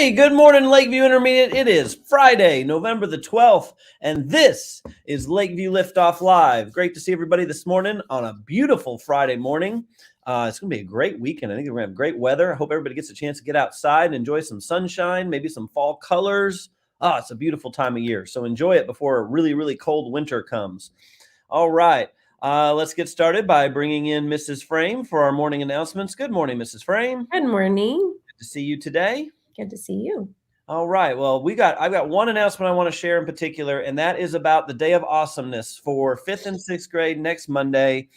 Hey, good morning, Lakeview Intermediate. It is Friday, November the 12th, and this is Lakeview Liftoff Live. Great to see everybody this morning on a beautiful Friday morning. It's going to be a great weekend. I think we're going to have great weather. I hope everybody gets a chance to get outside and enjoy some sunshine, maybe some fall colors. It's a beautiful time of year, so enjoy it before a really, really cold winter comes. All right, let's get started by bringing in Mrs. Frame for our morning announcements. Good morning, Mrs. Frame. Good morning. Good to see you today. Good to see you. All right. Well, I've got one announcement I want to share in particular, and that is about the Day of Awesomeness for 5th and 6th grade next Monday.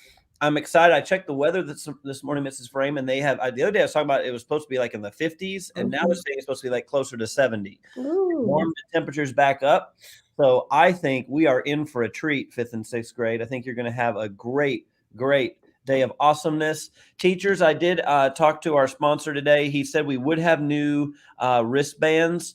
I'm excited. I checked the weather this morning, Mrs. Frame, and they have the other day I was talking about it was supposed to be like in the 50s, and now they're saying it's supposed to be like closer to 70. Warm the temperatures back up. So I think we are in for a treat, 5th and 6th grade. I think you're going to have a great Day of Awesomeness. Teachers, I did talk to our sponsor today. He said we would have new wristbands.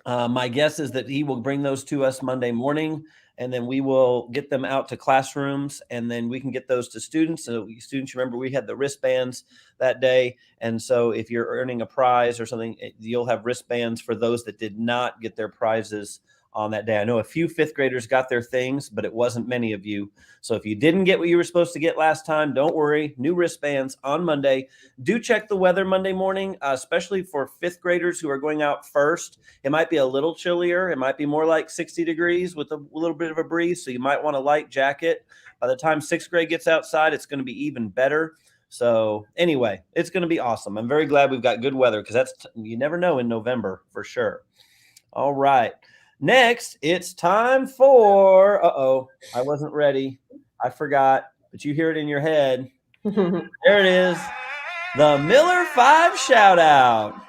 My guess is that he will bring those to us Monday morning, and then we will get them out to classrooms, and then we can get those to students. So students, remember, we had the wristbands that day. And so if you're earning a prize or something, you'll have wristbands for those that did not get their prizes on that day. I know a few 5th graders got their things, but it wasn't many of you. So if you didn't get what you were supposed to get last time, don't worry. New wristbands on Monday. Do check the weather Monday morning, especially for 5th graders who are going out first. It might be a little chillier. It might be more like 60 degrees with a little bit of a breeze. So you might want a light jacket. By the time 6th grade gets outside, it's going to be even better. So anyway, it's going to be awesome. I'm very glad we've got good weather because you never know in November for sure. All right. Next, it's time for, I wasn't ready. I forgot, but you hear it in your head. There it is. The Miller 5 shout out.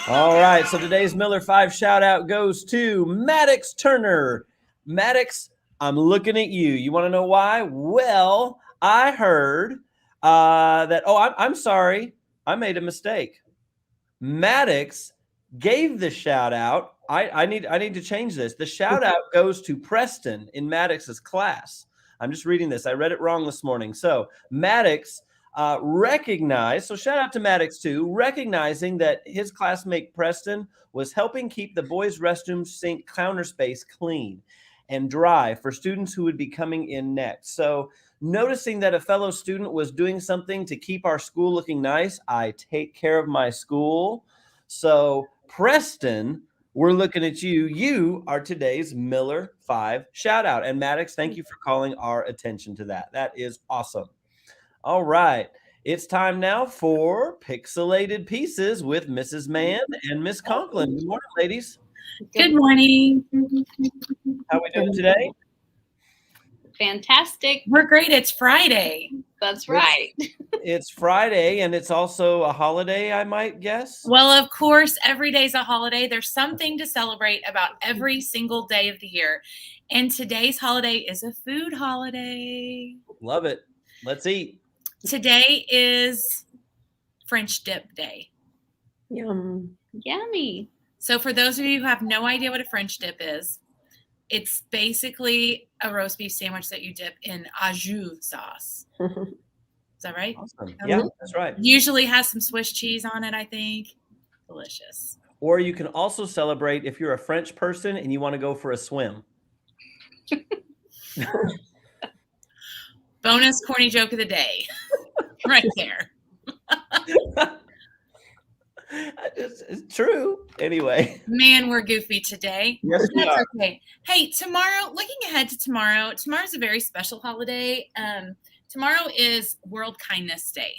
All right, so today's Miller 5 shout out goes to Maddox Turner. Maddox, I'm looking at you. You want to know why? Well, I heard that, I'm sorry. I made a mistake. Maddox gave the shout out. I need to change this. The shout out goes to Preston in Maddox's class. I'm just reading this. I read it wrong this morning. So Maddox recognized, so shout out to Maddox too, recognizing that his classmate Preston was helping keep the boys' restroom sink counter space clean and dry for students who would be coming in next. So noticing that a fellow student was doing something to keep our school looking nice, I take care of my school. So Preston, we're looking at you. You are today's Miller 5 shout out. And Maddox, thank you for calling our attention to that. That is awesome. All right. It's time now for Pixelated Pieces with Mrs. Mann and Miss Conklin. Good morning, ladies. Good morning. How are we doing today? Fantastic. We're great. It's Friday. That's right. It's Friday, and it's also a holiday, I might guess. Well, of course, every day's a holiday. There's something to celebrate about every single day of the year. And today's holiday is a food holiday. Love it. Let's eat. Today is French dip day. Yum. Yummy. So for those of you who have no idea what a French dip is, it's basically a roast beef sandwich that you dip in au jus sauce. Is that right? Awesome. Yeah, that's right. Usually has some Swiss cheese on it, I think. Delicious. Or you can also celebrate if you're a French person and you want to go for a swim. Bonus corny joke of the day. Right there. It's true. Anyway. Man, we're goofy today. Yes, we are. Okay. Hey, tomorrow, looking ahead to tomorrow's a very special holiday. Tomorrow is World Kindness Day.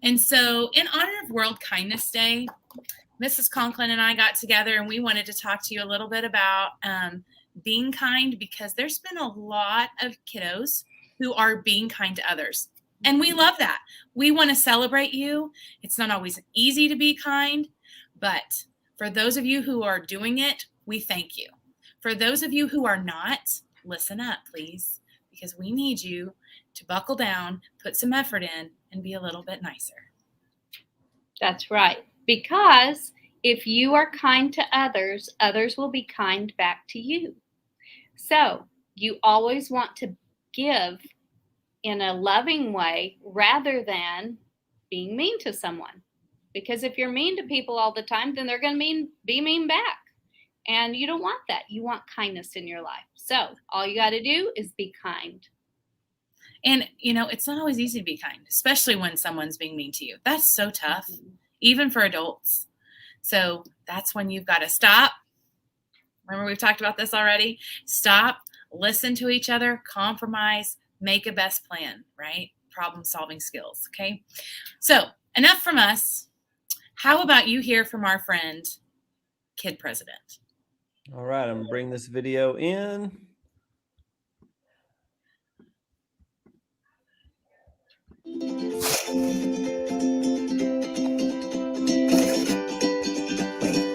And so in honor of World Kindness Day, Mrs. Conklin and I got together and we wanted to talk to you a little bit about being kind, because there's been a lot of kiddos who are being kind to others. And we love that. We want to celebrate you. It's not always easy to be kind, but for those of you who are doing it, we thank you. For those of you who are not, listen up, please, because we need you to buckle down, put some effort in, and be a little bit nicer. That's right. Because if you are kind to others, others will be kind back to you. So you always want to give in a loving way rather than being mean to someone. Because if you're mean to people all the time, then they're going to be mean back. And you don't want that. You want kindness in your life. So all you got to do is be kind. And, it's not always easy to be kind, especially when someone's being mean to you. That's so tough, even for adults. So that's when you've got to stop. Remember, we've talked about this already. Stop, listen to each other, compromise, make a best plan, right? Problem-solving skills, okay? So enough from us. How about you hear from our friend, Kid President? All right, I'm going to bring this video in.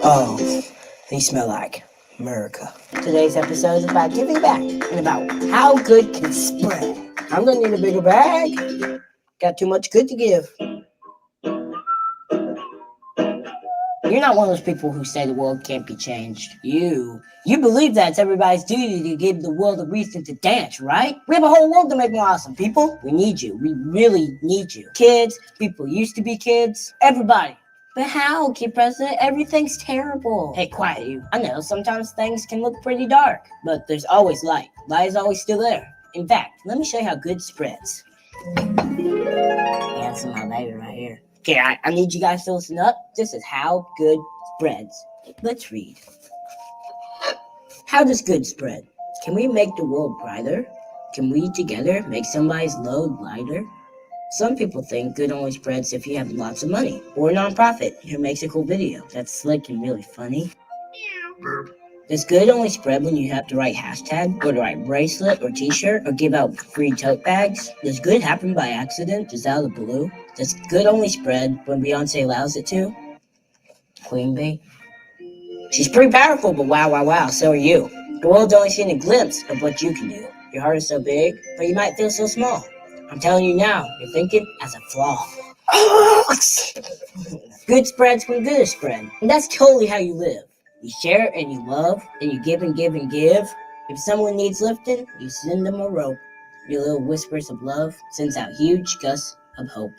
Oh, they smell like America. Today's episode is about giving back and about how good can spread. I'm gonna need a bigger bag. Got too much good to give. You're not one of those people who say the world can't be changed. You believe that it's everybody's duty to give the world a reason to dance, right? We have a whole world to make more awesome, people. We need you. We really need you. Kids, people who used to be kids, everybody. But how, Kid President? Everything's terrible. Hey, quiet you. I know, sometimes things can look pretty dark, but there's always light. Light is always still there. In fact, let me show you how good spreads. Yeah, some of my baby right here. Okay, I need you guys to listen up. This is how good spreads. Let's read. How does good spread? Can we make the world brighter? Can we together make somebody's load lighter? Some people think good only spreads if you have lots of money, or a nonprofit who makes a cool video that's slick and really funny. Does good only spread when you have the right hashtag, or the right bracelet or t-shirt, or give out free tote bags? Does good happen by accident, just out of the blue? Does good only spread when Beyonce allows it to? Queen Bee? She's pretty powerful, but wow, so are you. The world's only seen a glimpse of what you can do. Your heart is so big, but you might feel so small. I'm telling you now, you're thinking as a flaw. Good spreads when good is spread. And that's totally how you live. You share and you love, and you give and give and give. If someone needs lifting, you send them a rope. Your little whispers of love sends out huge gusts of hope.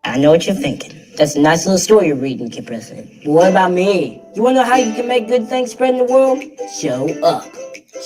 I know what you're thinking. That's a nice little story you're reading, Kid President. But what about me? You want to know how you can make good things spread in the world? Show up.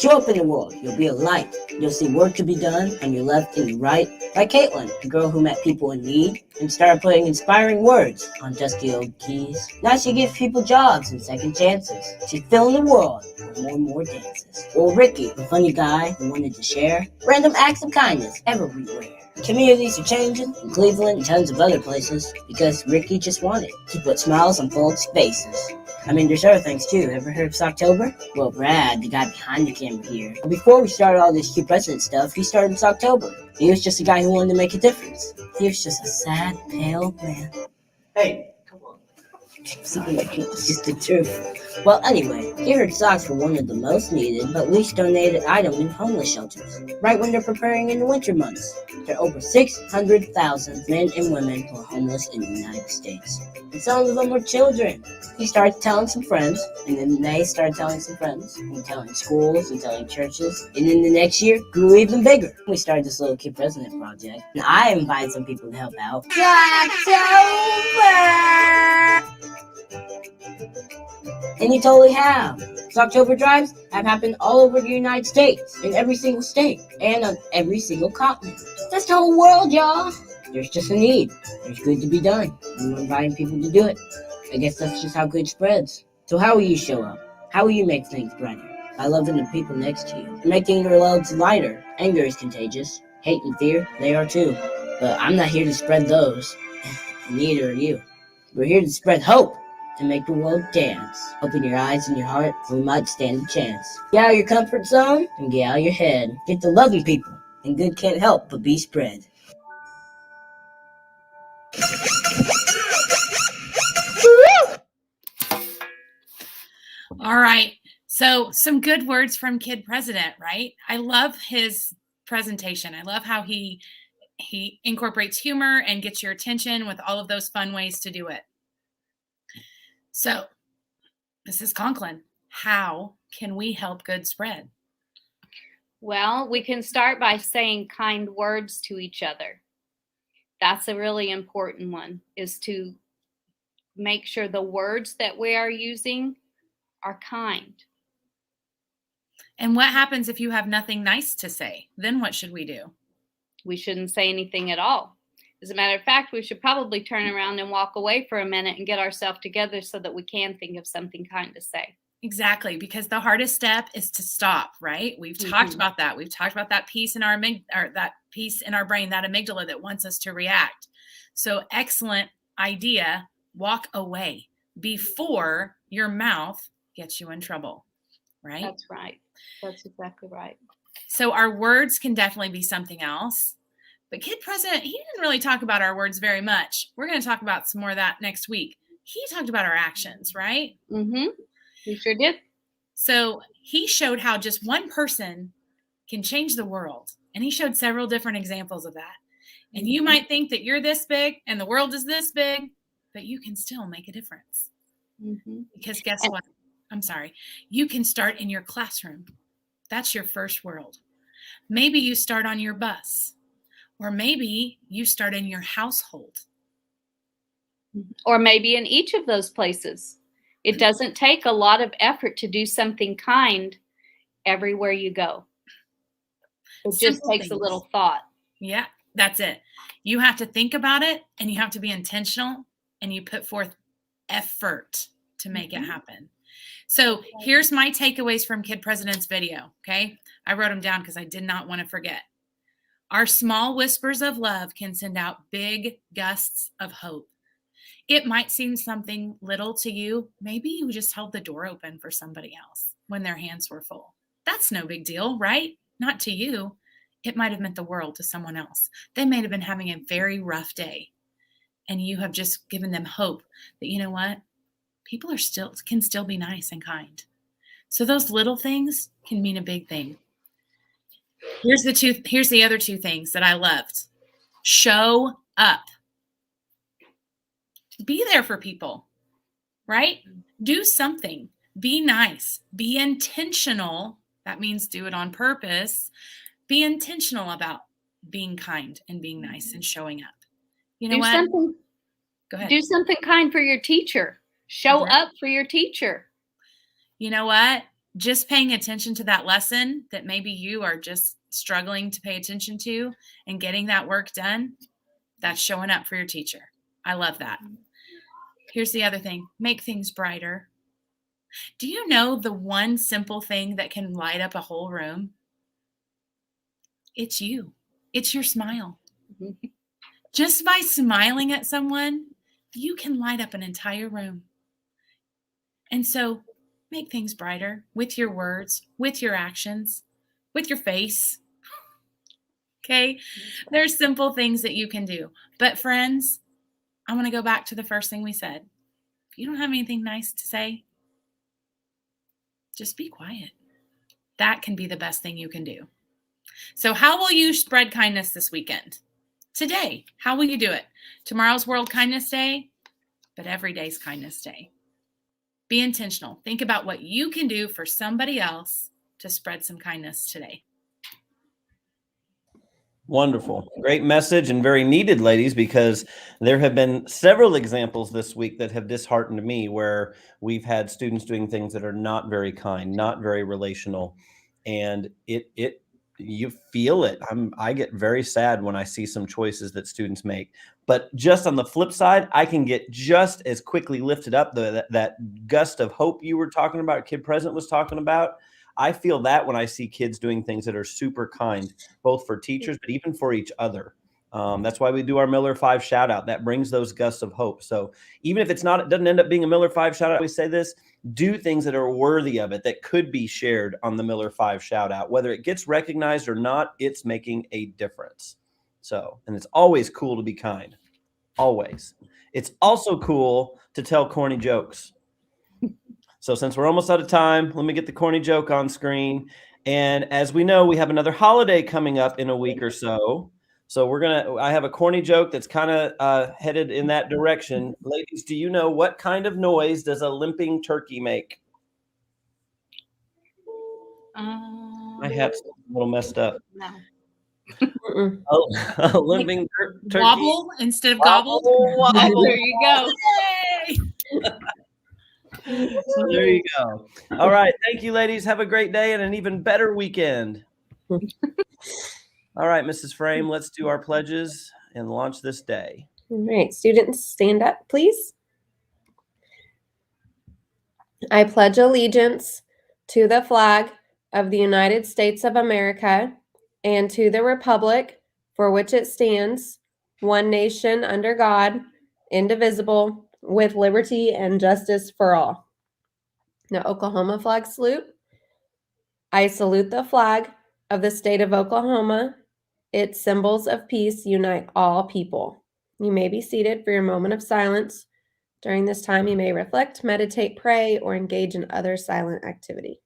Show up in the world. You'll be a light. You'll see work to be done on your left and your right. Like Caitlin, the girl who met people in need and started putting inspiring words on dusty old keys. Now she gives people jobs and second chances. She's filling the world with more and more dances. Or Ricky, the funny guy who wanted to share random acts of kindness everywhere. Communities are changing in Cleveland and tons of other places because Ricky just wanted to put smiles on folks' faces. I mean, there's other things too. Ever heard of Socktober? Well, Brad, the guy behind the camera here. Before we started all this Kid President stuff, he started in Socktober. He was just a guy who wanted to make a difference. He was just a sad, pale man. Hey, come on. It's just the truth. Well, anyway, he heard socks were one of the most needed but least donated items in homeless shelters, right when they're preparing in the winter months. There are over 600,000 men and women who are homeless in the United States. And some of them were children. He started telling some friends, and then they started telling some friends, and telling schools, and telling churches, and then the next year grew even bigger. We started this little Kid President project, and I invited some people to help out. October! And you totally have. October drives have happened all over the United States, in every single state, and on every single continent. That's the whole world, y'all. There's just a need. There's good to be done. And we're inviting people to do it. I guess that's just how good spreads. So how will you show up? How will you make things brighter? By loving the people next to you. And making your loads lighter. Anger is contagious. Hate and fear, they are too. But I'm not here to spread those. And neither are you. We're here to spread hope. And make the world dance. Open your eyes and your heart, we might stand a chance. Get out of your comfort zone and get out of your head. Get to loving people, and good can't help but be spread. All right. So some good words from Kid President, right? I love his presentation. I love how he incorporates humor and gets your attention with all of those fun ways to do it. So, Mrs. Conklin, how can we help good spread? Well, we can start by saying kind words to each other. That's a really important one, is to make sure the words that we are using are kind. And what happens if you have nothing nice to say? Then what should we do? We shouldn't say anything at all. As a matter of fact, we should probably turn around and walk away for a minute and get ourselves together so that we can think of something kind to say. Exactly, because the hardest step is to stop, right? We've talked about that. We've talked about that piece in our that piece in our brain, that amygdala that wants us to react. So excellent idea. Walk away before your mouth gets you in trouble, right? That's right. That's exactly right. So our words can definitely be something else. But Kid President, he didn't really talk about our words very much. We're going to talk about some more of that next week. He talked about our actions, right? Mm-hmm. He sure did. So he showed how just one person can change the world. And he showed several different examples of that. And you might think that you're this big and the world is this big, but you can still make a difference. Because guess what? I'm sorry. You can start in your classroom. That's your first world. Maybe you start on your bus. Or maybe you start in your household. Or maybe in each of those places. It doesn't take a lot of effort to do something kind everywhere you go. It just takes a little thought. Yeah, that's it. You have to think about it, and you have to be intentional, and you put forth effort to make it happen. So here's my takeaways from Kid President's video, okay? I wrote them down because I did not want to forget. Our small whispers of love can send out big gusts of hope. It might seem something little to you. Maybe you just held the door open for somebody else when their hands were full. That's no big deal, right? Not to you. It might have meant the world to someone else. They may have been having a very rough day, and you have just given them hope that, you know what? People can still be nice and kind. So those little things can mean a big thing. Here's the other two things that I loved. Show up. Be there for people, right? Do something. Be nice. Be intentional. That means do it on purpose. Be intentional about being kind and being nice and showing up. You know what? Go ahead. Do something kind for your teacher. Show up for your teacher. You know what? Just paying attention to that lesson that maybe you are just struggling to pay attention to and getting that work done, that's showing up for your teacher. I love that. Here's the other thing. Make things brighter. Do you know the one simple thing that can light up a whole room? It's you. It's your smile. Just by smiling at someone, you can light up an entire room. And so make things brighter with your words, with your actions, with your face. Okay? There's simple things that you can do. But friends, I want to go back to the first thing we said. If you don't have anything nice to say, just be quiet. That can be the best thing you can do. So how will you spread kindness this weekend? Today, how will you do it? Tomorrow's World Kindness Day, but every day's Kindness Day. Be intentional. Think about what you can do for somebody else to spread some kindness today. Wonderful. Great message and very needed, ladies, because there have been several examples this week that have disheartened me where we've had students doing things that are not very kind, not very relational. And you feel it. I get very sad when I see some choices that students make. But just on the flip side, I can get just as quickly lifted up. That gust of hope you were talking about, Kid President was talking about. I feel that when I see kids doing things that are super kind, both for teachers, but even for each other. That's why we do our Miller 5 shout out. That brings those gusts of hope. So even if it doesn't end up being a Miller 5 shout out, we say this, do things that are worthy of it, that could be shared on the Miller 5 shout out. Whether it gets recognized or not, it's making a difference. So, and it's always cool to be kind. Always. It's also cool to tell corny jokes. So since we're almost out of time, let me get the corny joke on screen. And as we know, we have another holiday coming up in a week or so. So I have a corny joke that's kind of headed in that direction. Ladies, do you know what kind of noise does a limping turkey make? My hat's a little messed up. No. Mm-mm. A limping turkey. Wobble instead of gobble. Wobble. There you go. Yay! So there you go. All right. Thank you, ladies. Have a great day and an even better weekend. All right, Mrs. Frame, let's do our pledges and launch this day. All right, students, stand up, please. I pledge allegiance to the flag of the United States of America and to the republic for which it stands, one nation under God, indivisible, with liberty and justice for all. Now, Oklahoma flag salute. I salute the flag of the state of Oklahoma. Its symbols of peace unite all people. You may be seated for your moment of silence. During this time, you may reflect, meditate, pray, or engage in other silent activity.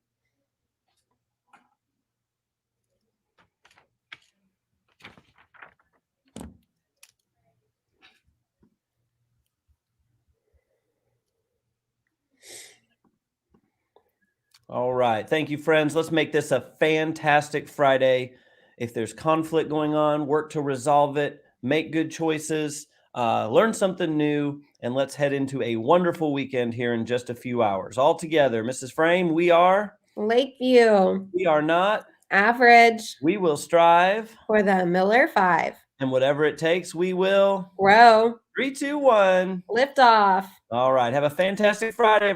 All right. Thank you, friends. Let's make this a fantastic Friday. If there's conflict going on, work to resolve it, make good choices, learn something new, and let's head into a wonderful weekend here in just a few hours. All together, Mrs. Frame, we are Lakeview. We are not Average. We will strive. For the Miller 5. And whatever it takes, we will Grow. 3, 2, 1. Liftoff. All right. Have a fantastic Friday,